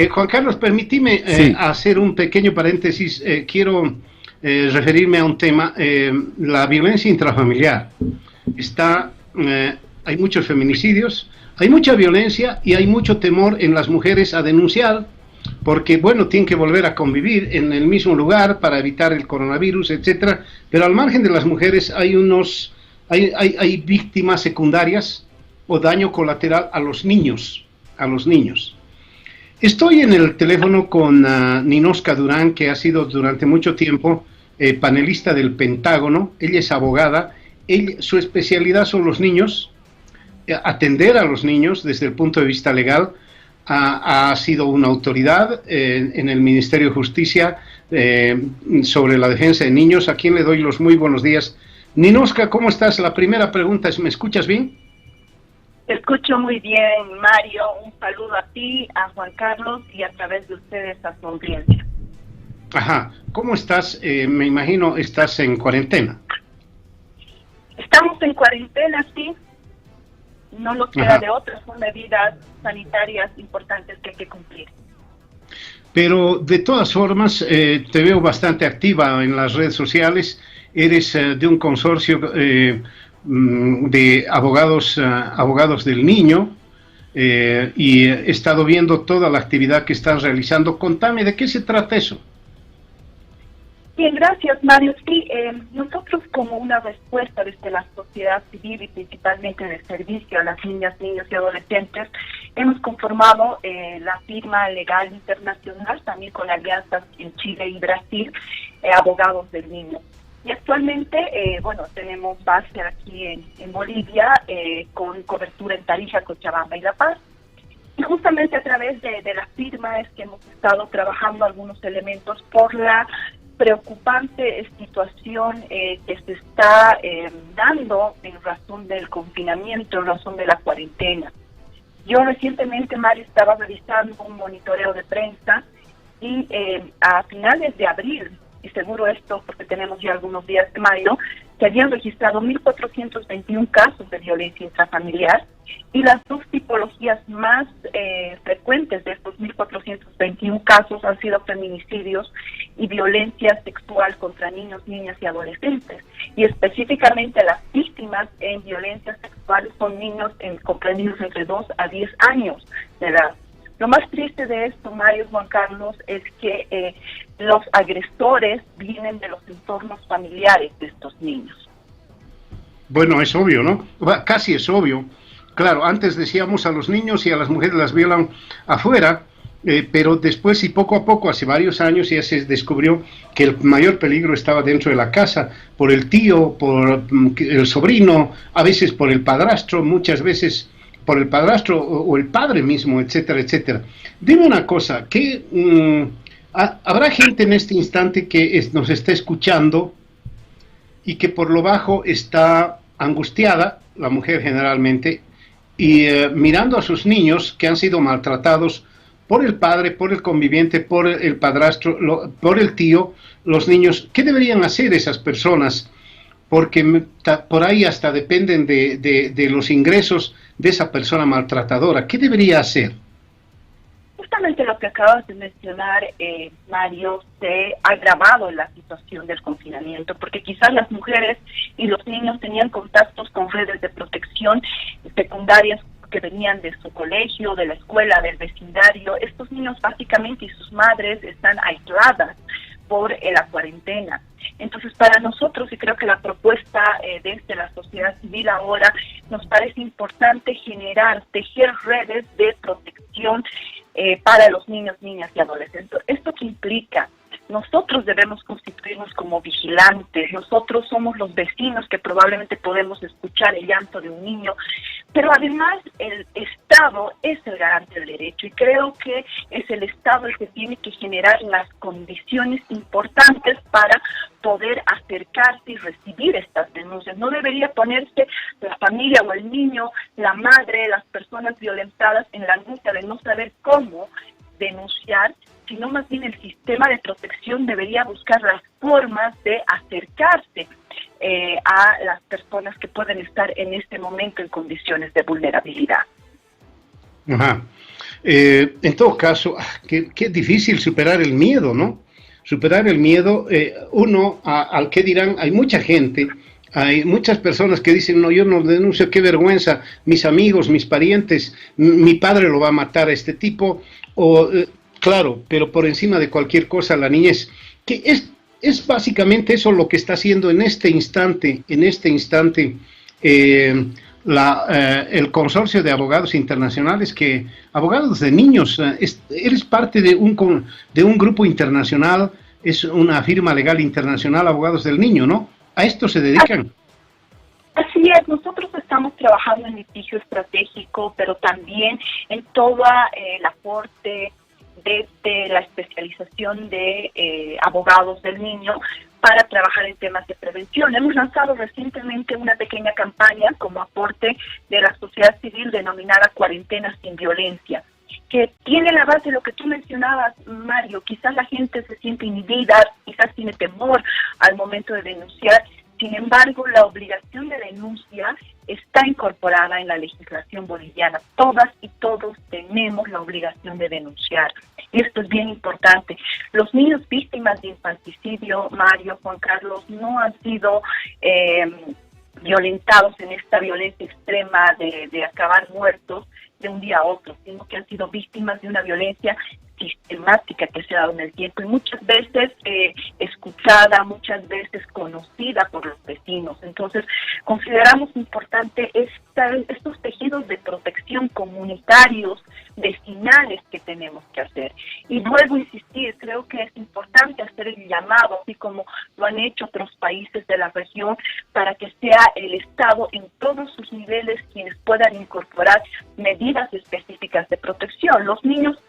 Juan Carlos, permíteme Sí, hacer un pequeño paréntesis. Quiero referirme a un tema, la violencia intrafamiliar. Está, hay muchos feminicidios, hay mucha violencia y hay mucho temor en las mujeres a denunciar porque, bueno, tienen que volver a convivir en el mismo lugar para evitar el coronavirus, etcétera. Pero al margen de las mujeres hay víctimas secundarias o daño colateral a los niños. Estoy en el teléfono con Ninoska Durán, que ha sido durante mucho tiempo panelista del Pentágono. Ella es abogada. Su especialidad son los niños, atender a los niños desde el punto de vista legal. Ha sido una autoridad en el Ministerio de Justicia sobre la defensa de niños, a quien le doy los muy buenos días. Ninoska, ¿cómo estás? La primera pregunta es, ¿me escuchas bien? Te escucho muy bien, Mario. Un saludo a ti, a Juan Carlos y a través de ustedes a su audiencia. Ajá, ¿cómo estás? Me imagino estás en cuarentena. Estamos en cuarentena, sí. No nos queda Ajá. de otra, son medidas sanitarias importantes que hay que cumplir. Pero de todas formas, te veo bastante activa en las redes sociales. Eres de un consorcio de abogados, abogados del niño, y he estado viendo toda la actividad que estás realizando. Contame, ¿de qué se trata eso? Bien, gracias, Mario. Sí, nosotros como una respuesta desde la sociedad civil y principalmente del servicio a las niñas, niños y adolescentes, hemos conformado la firma legal internacional, también con alianzas en Chile y Brasil, Abogados del Niño. Y actualmente, tenemos base aquí en Bolivia, con cobertura en Tarija, Cochabamba y La Paz. Y justamente a través de la firma es que hemos estado trabajando algunos elementos por la preocupante situación que se está dando en razón del confinamiento, en razón de la cuarentena. Yo recientemente, Mario, estaba revisando un monitoreo de prensa y a finales de abril, y seguro esto porque tenemos ya algunos días de mayo, se habían registrado 1.421 casos de violencia intrafamiliar y las dos tipologías más frecuentes de estos 1.421 casos han sido feminicidios y violencia sexual contra niños, niñas y adolescentes. Y específicamente las víctimas en violencia sexual son niños comprendidos entre 2 a 10 años de edad. Lo más triste de esto, Mario, Juan Carlos, es que los agresores vienen de los entornos familiares de estos niños. Bueno, es obvio, ¿no? Casi es obvio. Claro, antes decíamos a los niños y a las mujeres las violan afuera, pero después y poco a poco, hace varios años, ya se descubrió que el mayor peligro estaba dentro de la casa, por el tío, por el sobrino, a veces por el padrastro, muchas veces por el padrastro o el padre mismo, etcétera, etcétera. Dime una cosa, habrá gente en este instante que nos está escuchando y que por lo bajo está angustiada, la mujer generalmente, y mirando a sus niños que han sido maltratados por el padre, por el conviviente, por el padrastro, por el tío, los niños. ¿Qué deberían hacer esas personas? Porque por ahí hasta dependen de los ingresos de esa persona maltratadora. ¿Qué debería hacer? Justamente lo que acabas de mencionar, Mario, se ha agravado la situación del confinamiento, porque quizás las mujeres y los niños tenían contactos con redes de protección secundarias que venían de su colegio, de la escuela, del vecindario. Estos niños básicamente y sus madres están aisladas por la cuarentena. Entonces, para nosotros, y creo que la propuesta desde la sociedad civil ahora, nos parece importante tejer redes de protección para los niños, niñas y adolescentes. ¿Esto qué implica? Nosotros debemos constituirnos como vigilantes, nosotros somos los vecinos que probablemente podemos escuchar el llanto de un niño, pero además el Estado es el garante del derecho y creo que es el Estado el que tiene que generar las condiciones importantes para poder acercarse y recibir estas denuncias. No debería ponerse la familia o el niño, la madre, las personas violentadas en la angustia de no saber cómo denunciar, sino más bien el sistema de protección debería buscar las formas de acercarse a las personas que pueden estar en este momento en condiciones de vulnerabilidad. Ajá. En todo caso, qué difícil superar el miedo, ¿no? Superar el miedo, al que dirán, hay mucha gente, hay muchas personas que dicen, no, yo no denuncio, qué vergüenza, mis amigos, mis parientes, mi padre lo va a matar a este tipo, claro, pero por encima de cualquier cosa, la niñez, que es básicamente eso lo que está haciendo en este instante, el consorcio de abogados internacionales, abogados de niños, eres parte de un grupo internacional, es una firma legal internacional, Abogados del Niño, ¿no? ¿A esto se dedican? Así es, nosotros estamos trabajando en litigio estratégico, pero también en toda el aporte desde la especialización de abogados del niño para trabajar en temas de prevención. Hemos lanzado recientemente una pequeña campaña como aporte de la sociedad civil denominada Cuarentena sin Violencia, que tiene la base de lo que tú mencionabas, Mario. Quizás la gente se siente inhibida, quizás tiene temor al momento de denunciar. Sin embargo, la obligación de denuncia está incorporada en la legislación boliviana. Todas y todos tenemos la obligación de denunciar. Y esto es bien importante. Los niños víctimas de infanticidio, Mario, Juan Carlos, no han sido violentados en esta violencia extrema de acabar muertos de un día a otro, sino que han sido víctimas de una violencia sistemática que se ha dado en el tiempo y muchas veces escuchada, muchas veces conocida por los vecinos. Entonces, consideramos importante estos tejidos de protección comunitarios, vecinales que tenemos que hacer. Y vuelvo a insistir, creo que es importante hacer el llamado, así como lo han hecho otros países de la región, para que sea el Estado en todos sus niveles quienes puedan incorporar medidas específicas de protección. Los niños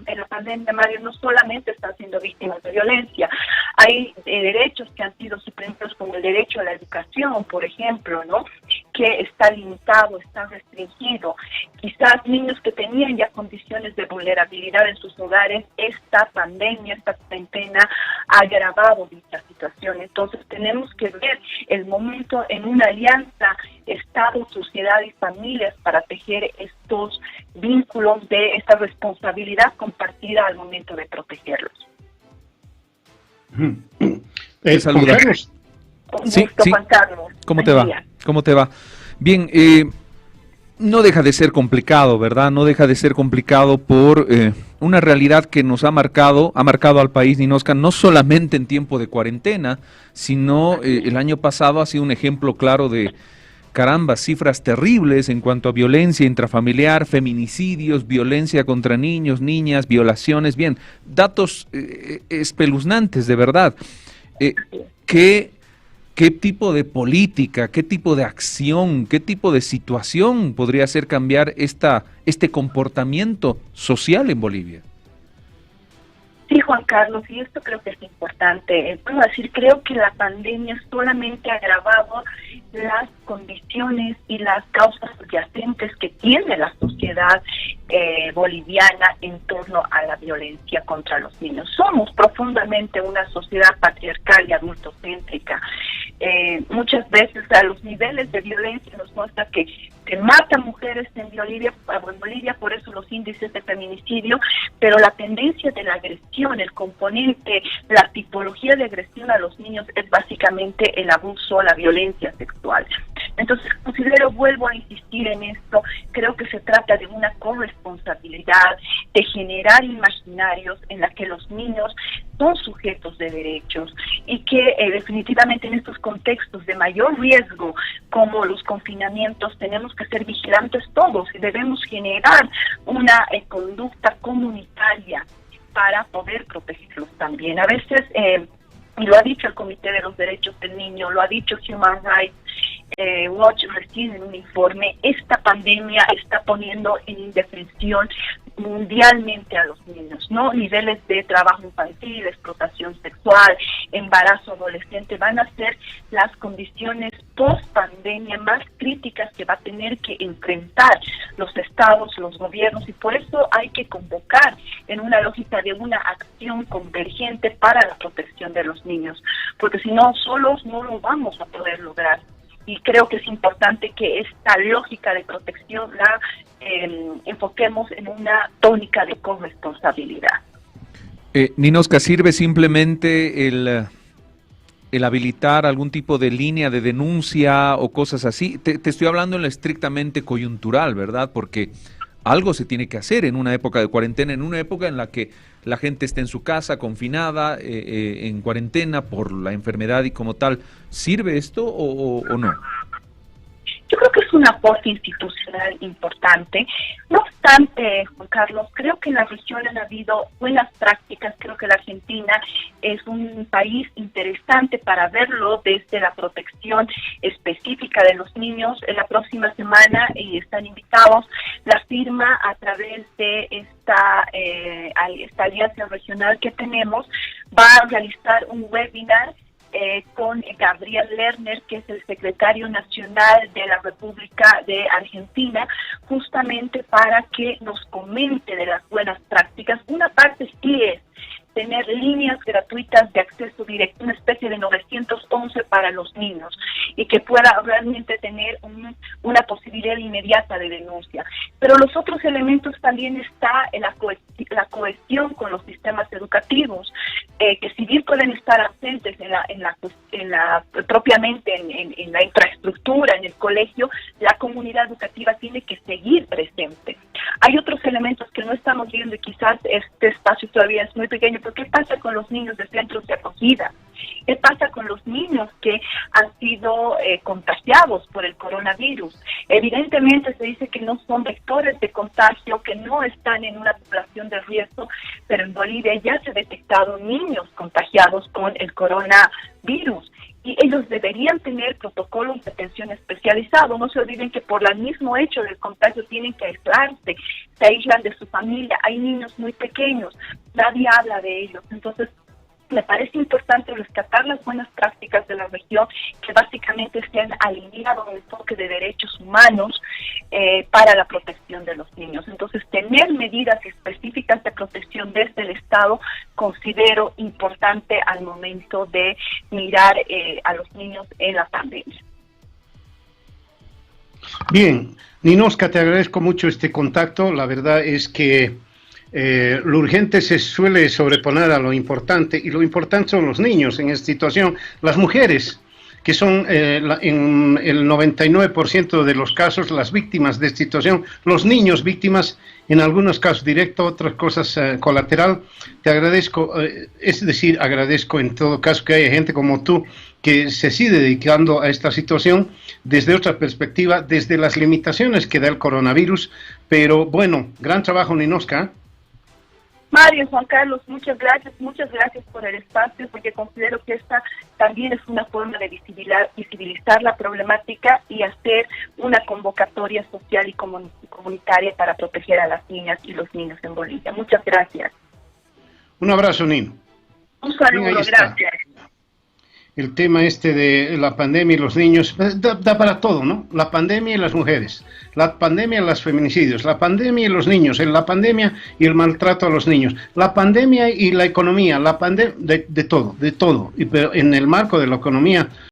en la pandemia, Mario, no solamente están siendo víctimas de violencia, hay derechos que han sido suprimidos, como el derecho a la educación, por ejemplo, ¿no?, que está limitado, está restringido. Quizás niños que tenían ya condiciones de vulnerabilidad en sus hogares, esta pandemia, esta cuarentena ha agravado dicha situación. Entonces tenemos que ver el momento en una alianza Estado, sociedad y familias para tejer estos vínculos de esta responsabilidad compartida al momento de protegerlos. Saludos. Sí, Juan Carlos. ¿Cómo te va? ¿Cómo te va? Bien, no deja de ser complicado, ¿verdad? No deja de ser complicado por una realidad que nos ha marcado al país, Ninosca, no solamente en tiempo de cuarentena, sino el año pasado ha sido un ejemplo claro de, caramba, cifras terribles en cuanto a violencia intrafamiliar, feminicidios, violencia contra niños, niñas, violaciones, bien, datos espeluznantes, de verdad. ¿Qué tipo de política, qué tipo de acción, qué tipo de situación podría hacer cambiar este comportamiento social en Bolivia? Sí, Juan Carlos, y esto creo que es importante. Puedo decir, creo que la pandemia solamente ha agravado las condiciones y las causas subyacentes que tiene la sociedad boliviana en torno a la violencia contra los niños. Somos profundamente una sociedad patriarcal y adultocéntrica. Muchas veces a los niveles de violencia nos muestra que se matan mujeres en Bolivia, por eso los índices de feminicidio, pero la tendencia de la agresión, el componente, la tipología de agresión a los niños es básicamente el abuso, la violencia sexual. Entonces vuelvo a insistir en esto, creo que se trata de una corresponsabilidad, de generar imaginarios en la que los niños son sujetos de derechos y que definitivamente en estos contextos de mayor riesgo, como los confinamientos, tenemos que ser vigilantes todos y debemos generar una conducta comunitaria para poder protegerlos también. A veces, y lo ha dicho el Comité de los Derechos del Niño, lo ha dicho Human Rights Watch recién en un informe, esta pandemia está poniendo en indefensión mundialmente a los niños, ¿no? Niveles de trabajo infantil, explotación sexual, embarazo adolescente van a ser las condiciones post-pandemia más críticas que va a tener que enfrentar los estados, los gobiernos, y por eso hay que convocar en una lógica de una acción convergente para la protección de los niños, porque si no, solos no lo vamos a poder lograr. y creo que es importante que esta lógica de protección la enfoquemos en una tónica de corresponsabilidad. Ninosca, ¿sirve simplemente el habilitar algún tipo de línea de denuncia o cosas así? Te estoy hablando en lo estrictamente coyuntural, ¿verdad? Porque algo se tiene que hacer en una época de cuarentena, en una época en la que la gente está en su casa, confinada, en cuarentena por la enfermedad y como tal. ¿Sirve esto o no? Yo creo que es un aporte institucional importante. No obstante, Juan Carlos, creo que en la región han habido buenas prácticas. Creo que la Argentina es un país interesante para verlo desde la protección específica de los niños. En la próxima semana están invitados. La firma, a través de esta alianza regional que tenemos, va a realizar un webinar con Gabriel Lerner, que es el secretario nacional de la República de Argentina, justamente para que nos comente de las buenas prácticas. Una parte sí es tener líneas gratuitas de acceso directo, una especie de 911 para los niños, y que pueda realmente tener una posibilidad inmediata de denuncia. Pero los otros elementos también está en la cohesión con los sistemas educativos, que si bien pueden estar ausentes propiamente en la infraestructura, en el colegio, la comunidad educativa tiene que seguir presente. Hay otros elementos que no estamos viendo y quizás este espacio todavía es muy pequeño, pero ¿qué pasa con los niños de centros de acogida? ¿Qué pasa con los niños que han sido contagiados por el coronavirus? Evidentemente se dice que no son vectores de contagio, que no están en una población de riesgo, pero en Bolivia ya se han detectado niños contagiados con el coronavirus. Y ellos deberían tener protocolos de atención especializados. No se olviden que por el mismo hecho del contagio tienen que aislarse, se aíslan de su familia. Hay niños muy pequeños, nadie habla de ellos. Entonces, me parece importante rescatar las buenas prácticas de la región, que básicamente estén alineados con el enfoque de derechos humanos para la protección de los niños. Entonces, tener medidas específicas de protección desde el Estado considero importante al momento de mirar a los niños en la pandemia. Bien, Ninosca, te agradezco mucho este contacto. La verdad es que lo urgente se suele sobreponer a lo importante, y lo importante son los niños en esta situación, las mujeres, que son en el 99% de los casos las víctimas de esta situación, los niños víctimas, en algunos casos directo, otras cosas colateral. Te agradezco, es decir, agradezco en todo caso que haya gente como tú que se sigue dedicando a esta situación desde otra perspectiva, desde las limitaciones que da el coronavirus, pero bueno, gran trabajo, Ninosca. Mario, Juan Carlos, muchas gracias por el espacio, porque considero que esta también es una forma de visibilizar la problemática y hacer una convocatoria social y comunitaria para proteger a las niñas y los niños en Bolivia. Muchas gracias. Un abrazo, Nino. Un saludo, gracias. El tema este de la pandemia y los niños, da para todo, ¿no? La pandemia y las mujeres, la pandemia y los feminicidios, la pandemia y los niños, la pandemia y el maltrato a los niños, la pandemia y la economía, la pandemia, de todo, pero en el marco de la economía